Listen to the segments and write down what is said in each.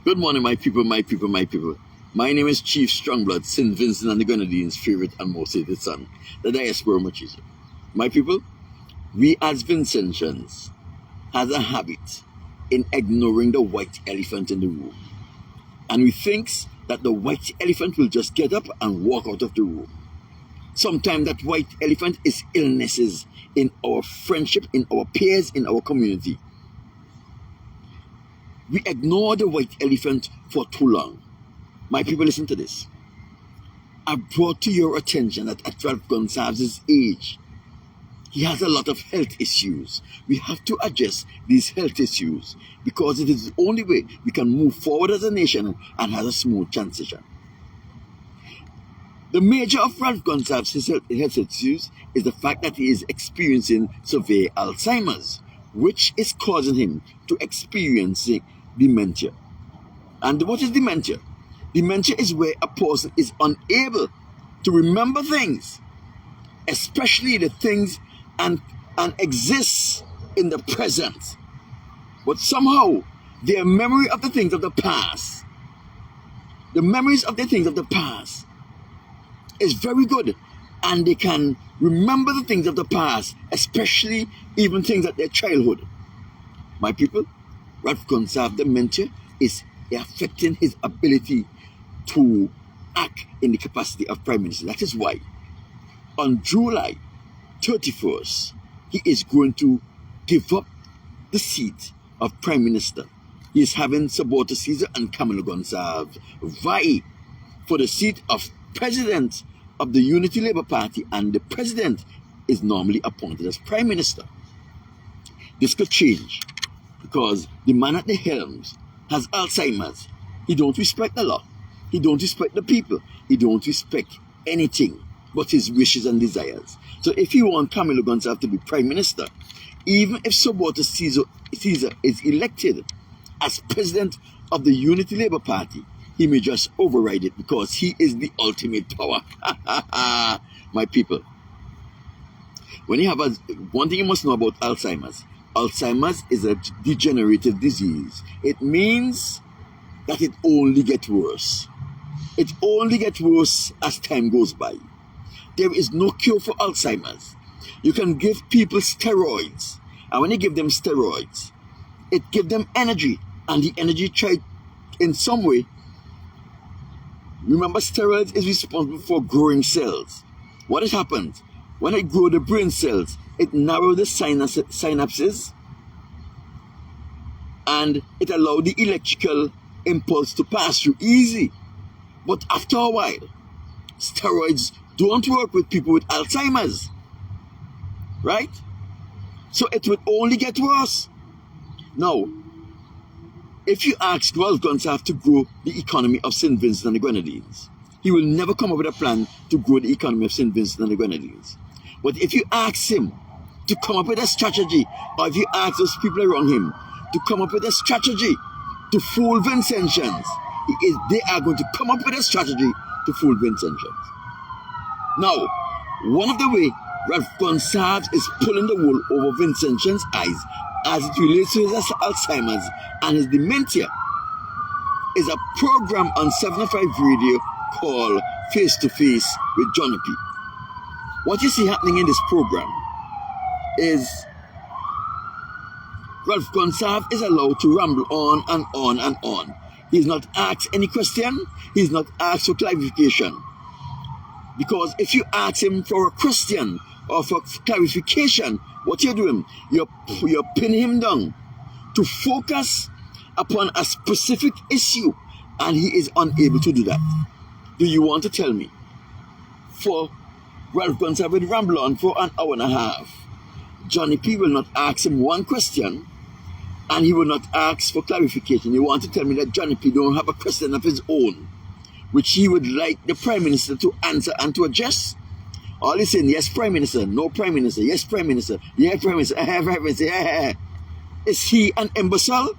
Good morning, my people, my people, my people. My name is Chief Strongblood, St. Vincent and the Grenadines' favorite and most hated son, the diaspora Machizo. My people, we as Vincentians has a habit in ignoring the white elephant in the room. And we think that the white elephant will just get up and walk out of the room. Sometimes that white elephant is illnesses in our friendship, in our peers, in our community. We ignore the white elephant for too long. My people, listen to this. I brought to your attention that at Ralph Gonsalves' age, he has a lot of health issues. We have to address these health issues because it is the only way we can move forward as a nation and have a smooth transition. The major of Ralph Gonsalves' health issues is the fact that he is experiencing severe Alzheimer's, which is causing him to experience dementia. And what is dementia? Dementia is where a person is unable to remember things, especially the things and exists in the present. But somehow, their memory of the things of the past, the memories of the things of the past is very good. And they can remember the things of the past, especially even things of their childhood. My people, Ralph Gonsalves' dementia is affecting his ability to act in the capacity of Prime Minister. That is why on July 31st, he is going to give up the seat of Prime Minister. He is having Sabota Caesar and Kamala Gonsalves vie for the seat of President of the Unity Labour Party, and the President is normally appointed as Prime Minister. This could change because the man at the helms has Alzheimer's. He don't respect the law. He don't respect the people. He don't respect anything but his wishes and desires. So if he wants Kamala Gonsalves to be Prime Minister, even if Sabota Caesar is elected as President of the Unity Labour Party, he may just override it because he is the ultimate power. My people, when you have one thing you must know about Alzheimer's. Alzheimer's is a degenerative disease. It means that it only gets worse. It only gets worse as time goes by. There is no cure for Alzheimer's. You can give people steroids, and when you give them steroids, it gives them energy, and the energy tries in some way. Remember, steroids is responsible for growing cells. What has happened? When it grows the brain cells, it narrows the synapses, and it allows the electrical impulse to pass through easy. But after a while, steroids don't work with people with Alzheimer's, right? So it would only get worse. Now, if you ask Ralph Gonsalves to grow the economy of St. Vincent and the Grenadines, he will never come up with a plan to grow the economy of St. Vincent and the Grenadines. But if you ask him to come up with a strategy, or if you ask those people around him to come up with a strategy to fool Vincentians, they are going to come up with a strategy to fool Vincentians. Now, one of the ways Ralph Gonsalves is pulling the wool over Vincentians' eyes as it relates to his Alzheimer's and his dementia is a program on 705 Radio called Face to Face with Johnny P. What you see happening in this program is Ralph Gonsalves is allowed to ramble on and on and on. He's not asked any question. He's not asked for clarification. Because if you ask him for a question or for clarification, what you're doing, you're pinning him down to focus upon a specific issue, and he is unable to do that. Do you want to tell me? For Ralph Gonsalves will ramble on for an hour and a half. Johnny P will not ask him one question, and he will not ask for clarification. You want to tell me that Johnny P don't have a question of his own, which he would like the Prime Minister to answer and to address? All he's saying, yes, Prime Minister, no Prime Minister, yes, Prime Minister, yeah, Prime Minister, Prime Minister. Is he an imbecile?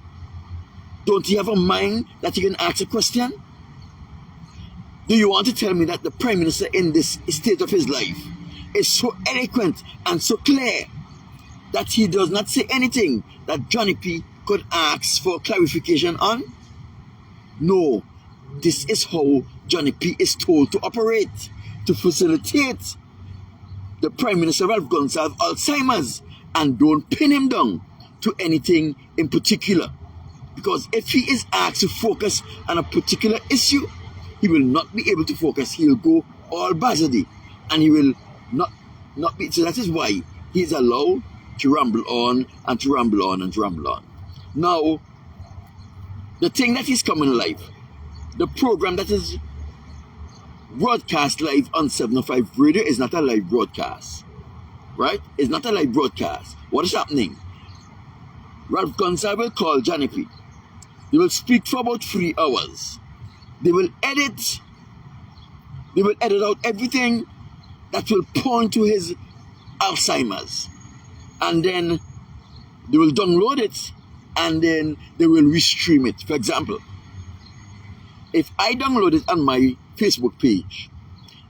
Don't he have a mind that he can ask a question? Do you want to tell me that the Prime Minister in this state of his life is so eloquent and so clear that he does not say anything that Johnny P could ask for clarification on? No, this is how Johnny P is told to operate, to facilitate the Prime Minister Ralph Gonsalves Alzheimer's, and don't pin him down to anything in particular. Because if he is asked to focus on a particular issue, he will not be able to focus. He will go all bazardy, and he will not be. So that is why he is allowed to ramble on and to ramble on and to ramble on. Now, the thing that is coming live, the program that is broadcast live on 705 radio is not a live broadcast, right? It's not a live broadcast. What is happening? Ralph Gonsalves will call Johnny P. They will speak for about 3 hours. They will edit out everything that will point to his Alzheimer's. And then they will download it, and then they will restream it. For example, if I download it on my Facebook page,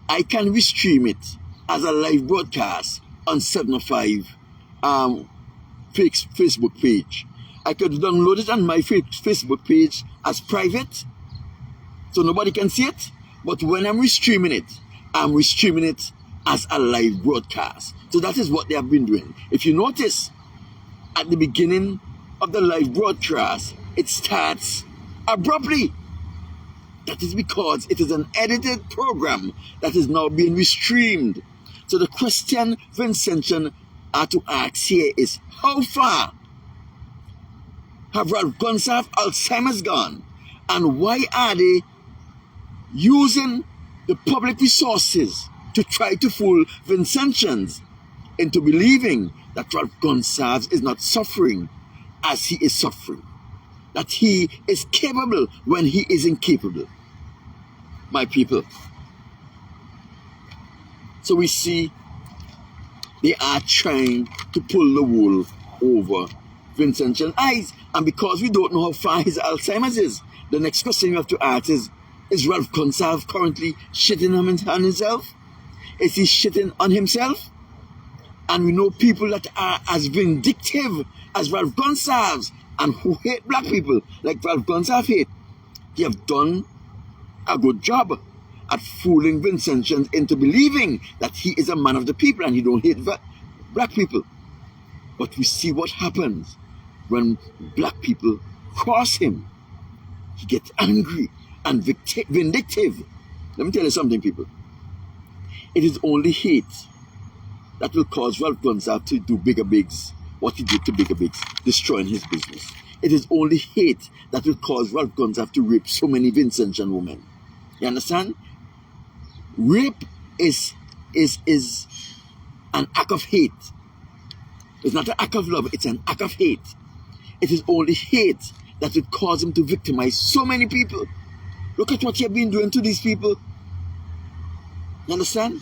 I can restream it as a live broadcast on 705 Facebook page. I could download it on my Facebook page as private, so nobody can see it. But when I'm restreaming it as a live broadcast. So that is what they have been doing. If you notice, at the beginning of the live broadcast, it starts abruptly. That is because it is an edited program that is now being restreamed. So the question Vincentian are to ask here is, how far have Ralph Gonsalves Alzheimer's gone? And why are they using the public resources to try to fool Vincentians into believing that Ralph Gonsalves is not suffering as he is suffering, that he is capable when he is incapable? My people. So we see they are trying to pull the wool over Vincentian's eyes. And because we don't know how far his Alzheimer's is, the next question you have to ask is Ralph Gonsalves currently shitting on himself? Is he shitting on himself? And we know people that are as vindictive as Ralph Gonsalves and who hate black people like Ralph Gonsalves hate. They have done a good job at fooling Vincentians into believing that he is a man of the people and he don't hate black people. But we see what happens when black people cross him. He gets angry and vindictive. Let me tell you something, people. It is only hate that will cause Ralph Gonsalves to do bigger bigs, what he did to bigger bigs, destroying his business. It is only hate that will cause Ralph Gonsalves to rape so many Vincentian women. You understand? Rape is an act of hate. It's not an act of love, it's an act of hate. It is only hate that will cause him to victimize so many people. Look at what you have been doing to these people. You understand?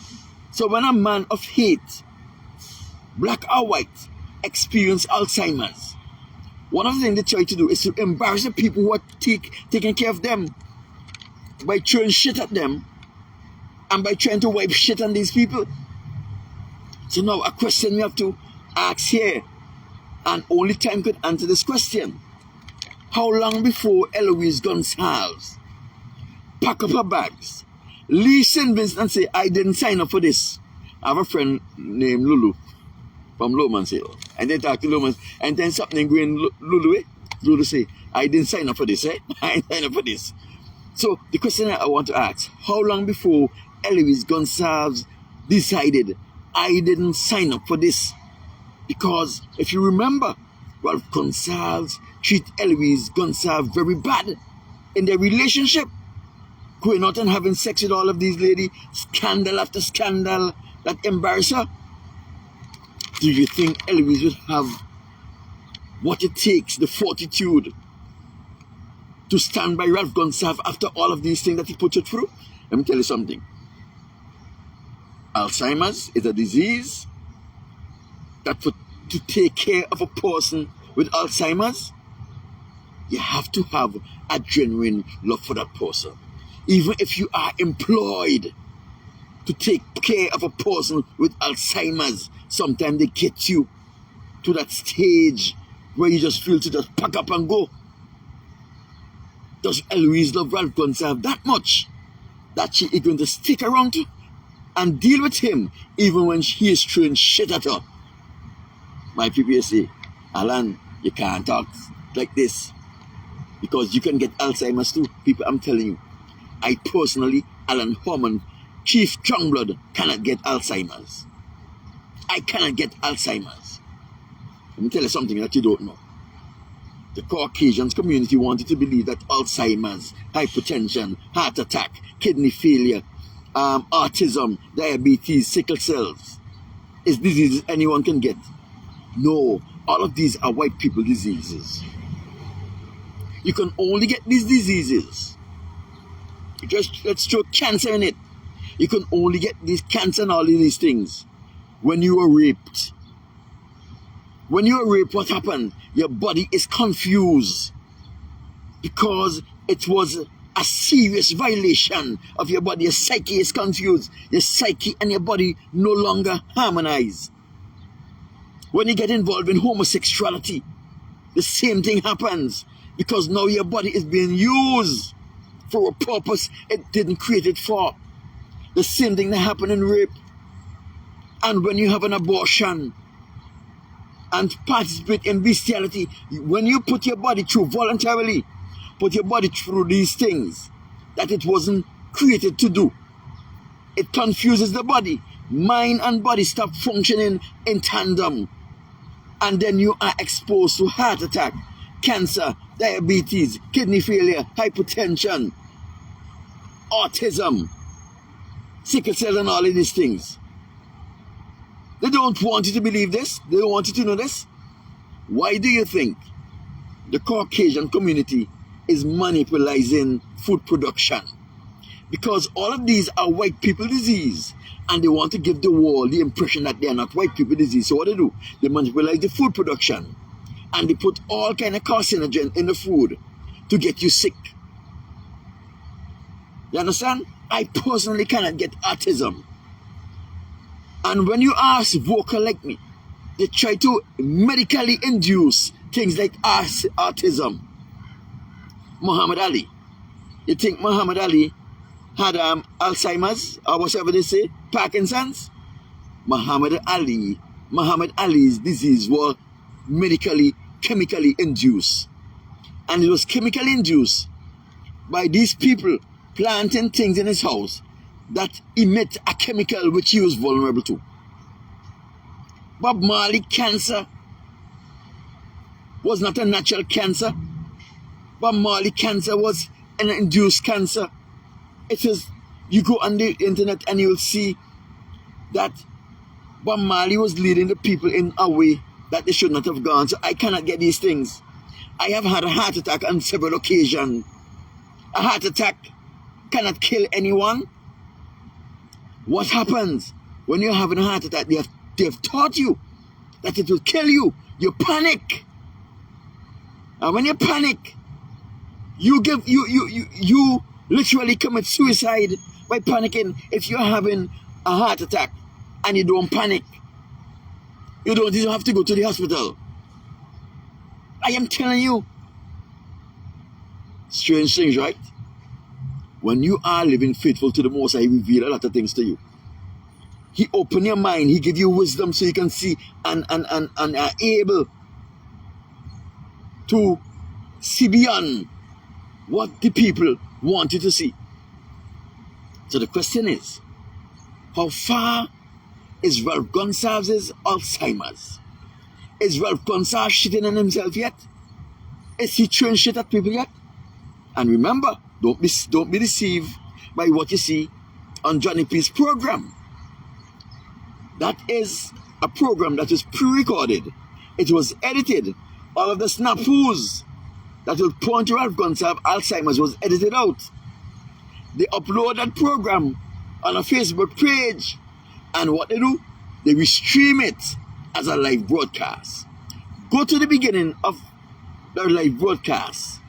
So when a man of hate, black or white, experience Alzheimer's, one of the things they try to do is to embarrass the people who are taking care of them by throwing shit at them and by trying to wipe shit on these people. So now a question we have to ask here, and only time could answer this question. How long before Eloise Gonsalves pack up her bags, leave St. Vincent and say, I didn't sign up for this? I have a friend named Lulu from Lomans Hill. And they talk to Lomans, and then something going Lulu, Lulu say, I didn't sign up for this, eh? I didn't sign up for this. So the question I want to ask, how long before Eloise Gonsalves decided, I didn't sign up for this? Because if you remember, Ralph Gonsalves treated Eloise Gonsalves very bad in their relationship, going out and having sex with all of these ladies, scandal after scandal that embarrass her. Do you think Eloise would have what it takes, the fortitude, to stand by Ralph Gonsalves after all of these things that he put her through? Let me tell you something. Alzheimer's is a disease that to take care of a person with Alzheimer's, you have to have a genuine love for that person. Even if you are employed to take care of a person with Alzheimer's, sometimes they get you to that stage where you just feel to just pack up and go. Does Eloise love Ralph Gonsalves that much that she is going to stick around and deal with him even when he is throwing shit at her? My people say, Alan, you can't talk like this because you can get Alzheimer's too. People, I'm telling you, I personally, Alan Horman, Chief Strongblood, cannot get Alzheimer's. I cannot get Alzheimer's. Let me tell you something that you don't know. The Caucasian community wanted to believe that Alzheimer's, hypertension, heart attack, kidney failure, autism, diabetes, sickle cells is diseases anyone can get. No, all of these are white people diseases. You can only get these diseases. Just let's throw cancer in it. You can only get this cancer and all of these things when you were raped. When you were raped, what happened? Your body is confused because it was a serious violation of your body. Your psyche is confused. Your psyche and your body no longer harmonize. When you get involved in homosexuality, the same thing happens because now your body is being used for a purpose it didn't create it for. The same thing that happened in rape. And when you have an abortion and participate in bestiality, when you put your body through voluntarily, put your body through these things that it wasn't created to do, it confuses the body. Mind and body stop functioning in tandem. And then you are exposed to heart attack, cancer, diabetes, kidney failure, hypertension, autism, sickle cell and all of these things. They don't want you to believe this. They don't want you to know this. Why do you think the Caucasian community is monopolizing food production? Because all of these are white people disease, and they want to give the world the impression that they are not white people disease. So what they do? They monopolize the food production, and they put all kind of carcinogen in the food to get you sick. You understand? I personally cannot get autism. And when you ask vocal like me, they try to medically induce things like autism. Muhammad Ali. You think Muhammad Ali had Alzheimer's or whatever they say, Parkinson's? Muhammad Ali's disease was medically, chemically induced. And it was chemically induced by these people planting things in his house that emit a chemical which he was vulnerable to. Bob Marley cancer was not a natural cancer. Bob Marley cancer was an induced cancer. It is, you go on the internet and you'll see that Bob Marley was leading the people in a way that they should not have gone. So I cannot get these things. I have had a heart attack on several occasions. A heart attack cannot kill anyone. What happens when you're having a heart attack? They have taught you that it will kill you. You panic. And when you panic, you literally commit suicide by panicking. If you're having a heart attack and you don't panic, you don't even have to go to the hospital. I am telling you. Strange things, right? When you are living faithful to the Most High, He reveal a lot of things to you. He open your mind. He give you wisdom so you can see and are able to see beyond what the people want you to see. So the question is, how far is Ralph Gonsalves' Alzheimer's? Is Ralph Gonsalves shitting on himself yet? Is he throwing shit at people yet? And remember, don't be deceived by what you see on Johnny P's program. That is a program that is pre-recorded. It was edited. All of the snafus that will point to Ralph Gonsalves Alzheimer's was edited out. They upload that program on a Facebook page. And what they do? They restream it as a live broadcast. Go to the beginning of the live broadcast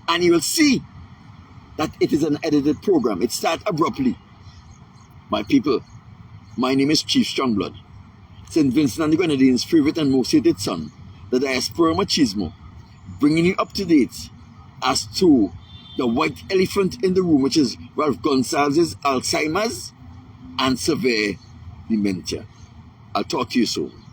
and you will see that it is an edited program. It starts abruptly. My people, my name is Chief Strongblood, St. Vincent and the Grenadines' favorite and most hated son, the Diaspora Machismo, bringing you up to date as to the white elephant in the room, which is Ralph Gonsalves Alzheimer's and severe dementia. I'll talk to you soon.